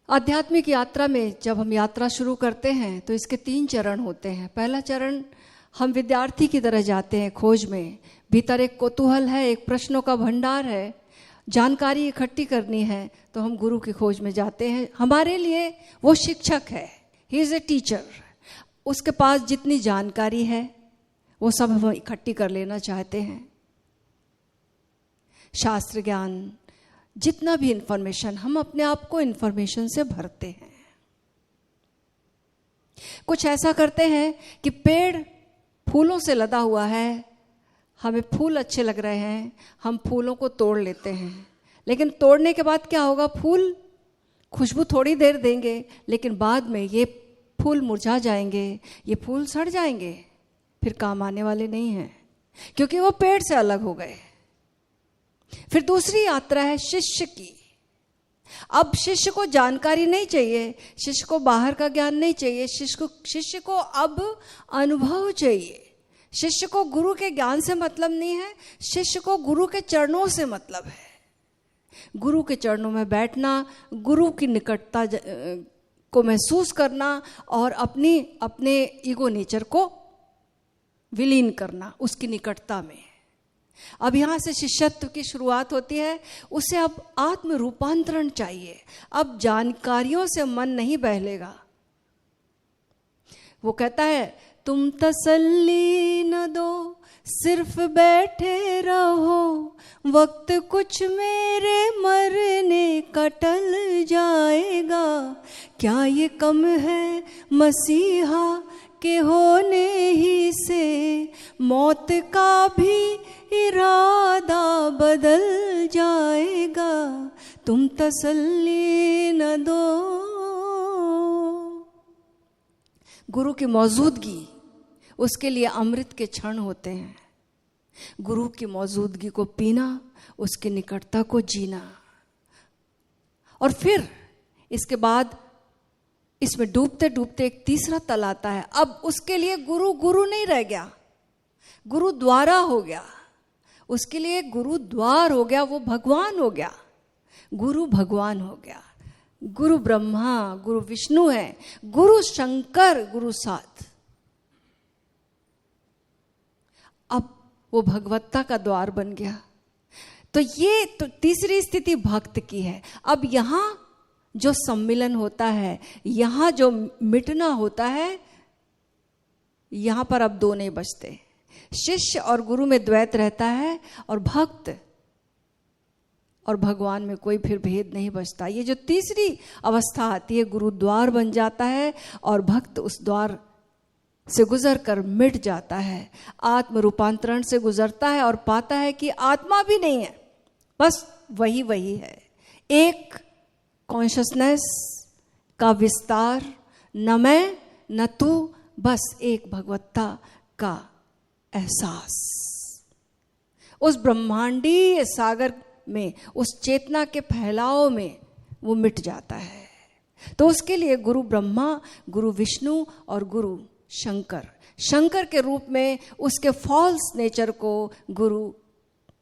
आध्यात्मिक यात्रा में जब हम यात्रा शुरू करते हैं तो इसके 3 चरण होते हैं। पहला चरण, हम विद्यार्थी की तरह जाते हैं खोज में। भीतर एक कौतूहल है, एक प्रश्नों का भंडार है, जानकारी इकट्ठी करनी है, तो हम गुरु की खोज में जाते हैं। हमारे लिए वो शिक्षक है, ही इज़ ए टीचर। उसके पास जितनी जानकारी है वो सब हम इकट्ठी कर लेना चाहते हैं। शास्त्र ज्ञान, जितना भी इंफॉर्मेशन, हम अपने आप को इंफॉर्मेशन से भरते हैं। कुछ ऐसा करते हैं कि पेड़ फूलों से लदा हुआ है, हमें फूल अच्छे लग रहे हैं, हम फूलों को तोड़ लेते हैं। लेकिन तोड़ने के बाद क्या होगा? फूल खुशबू थोड़ी देर देंगे, लेकिन बाद में ये फूल मुरझा जाएंगे, ये फूल सड़ जाएंगे, फिर काम आने वाले नहीं हैं, क्योंकि वो पेड़ से अलग हो गए। फिर दूसरी यात्रा है शिष्य की। अब शिष्य को जानकारी नहीं चाहिए, शिष्य को बाहर का ज्ञान नहीं चाहिए, शिष्य को अब अनुभव चाहिए। शिष्य को गुरु के ज्ञान से मतलब नहीं है, शिष्य को गुरु के चरणों से मतलब है। गुरु के चरणों में बैठना, गुरु की निकटता को महसूस करना और अपने ईगो नेचर को विलीन करना उसकी निकटता में। अब यहाँ से शिष्यत्व की शुरुआत होती है। उसे अब आत्म रूपांतरण चाहिए। अब जानकारियों से मन नहीं बहलेगा। वो कहता है, तुम तसल्ली न दो, सिर्फ बैठे रहो, वक्त कुछ मेरे मरने का टल जाएगा। क्या ये कम है मसीहा के होने ही से, मौत का भी इरादा बदल जाएगा। तुम तसल्ली न दो। गुरु की मौजूदगी, उसके लिए अमृत के क्षण होते हैं। गुरु की मौजूदगी को पीना, उसकी निकटता को जीना। और फिर इसके बाद इसमें डूबते डूबते एक तीसरा तल आता है। अब उसके लिए गुरु नहीं रह गया, गुरु द्वारा हो गया। उसके लिए गुरु द्वार हो गया, वो भगवान हो गया, गुरु भगवान हो गया। गुरु ब्रह्मा, गुरु विष्णु है, गुरु शंकर, गुरु साथ। अब वो भगवत्ता का द्वार बन गया। तो ये तो तीसरी स्थिति भक्त की है। अब यहां जो सम्मिलन होता है, यहां जो मिटना होता है, यहां पर अब 2 नहीं बचते। शिष्य और गुरु में द्वैत रहता है, और भक्त और भगवान में कोई फिर भेद नहीं बचता। ये जो तीसरी अवस्था आती है, गुरु द्वार बन जाता है और भक्त उस द्वार से गुजर कर मिट जाता है, आत्म रूपांतरण से गुजरता है और पाता है कि आत्मा भी नहीं है, बस वही है। एक कॉन्शसनेस का विस्तार, न मैं न तू, बस एक भगवत्ता का एहसास। उस ब्रह्मांडीय सागर में, उस चेतना के फैलाव में वो मिट जाता है। तो उसके लिए गुरु ब्रह्मा, गुरु विष्णु और गुरु शंकर के रूप में उसके फॉल्स नेचर को गुरु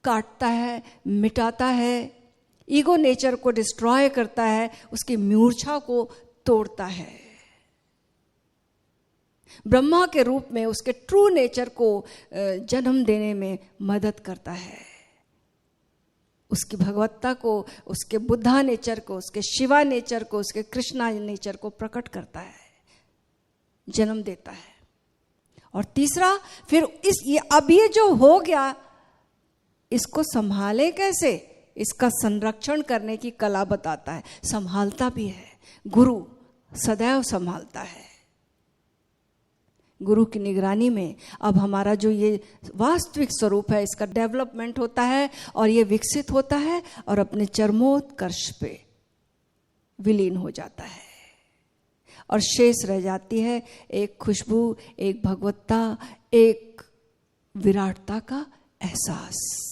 काटता है, मिटाता है, ईगो नेचर को डिस्ट्रॉय करता है, उसकी मूर्छा को तोड़ता है। ब्रह्मा के रूप में उसके ट्रू नेचर को जन्म देने में मदद करता है। उसकी भगवत्ता को, उसके बुद्धा नेचर को, उसके शिवा नेचर को, उसके कृष्णा नेचर को प्रकट करता है, जन्म देता है। और तीसरा, फिर अब ये जो हो गया, इसको संभाले कैसे, इसका संरक्षण करने की कला बताता है। संभालता भी है गुरु, सदैव संभालता है। गुरु की निगरानी में अब हमारा जो ये वास्तविक स्वरूप है, इसका डेवलपमेंट होता है और ये विकसित होता है और अपने चरमोत्कर्ष पे विलीन हो जाता है। और शेष रह जाती है एक खुशबू, एक भगवत्ता, एक विराटता का एहसास।